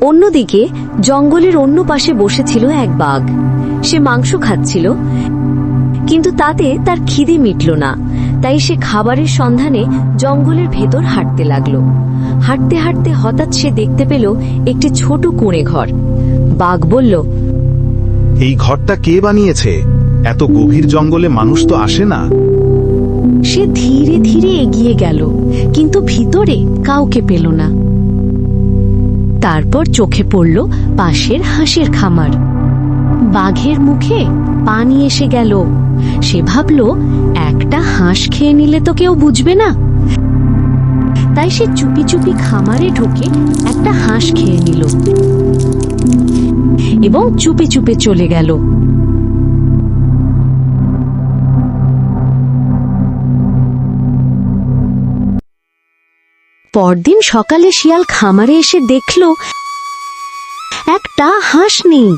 অন্যদিকে জঙ্গলের অন্য পাশে বসেছিল এক বাঘ। সে মাংস খাচ্ছিল, কিন্তু তাতে তার খিদে মিটল না। তাই সে খাবারের সন্ধানে জঙ্গলের ভেতর হাঁটতে লাগলো। হাঁটতে হাঁটতে হঠাৎ সে দেখতে পেল একটি ছোট কুঁড়ে ঘর। বাঘ বলল, এই ঘরটা কে বানিয়েছে? এত গভীর জঙ্গলে মানুষ তো আসে না। সে ধীরে ধীরে এগিয়ে গেল, কিন্তু ভিতরে কাউকে পেল না। তারপর চোখে পড়ল পাশের হাঁসের খামার। বাঘের মুখে পানি এসে গেল। সে ভাবল, একটা হাঁস খেয়ে নিলে তো কেউ বুঝবে না। তাই সে চুপি চুপি খামারে ঢুকে একটা হাঁস খেয়ে নিল এবং চুপি চুপি চলে গেল। পরদিন সকালে শিয়াল খামারে এসে দেখল একটা হাঁস নেই।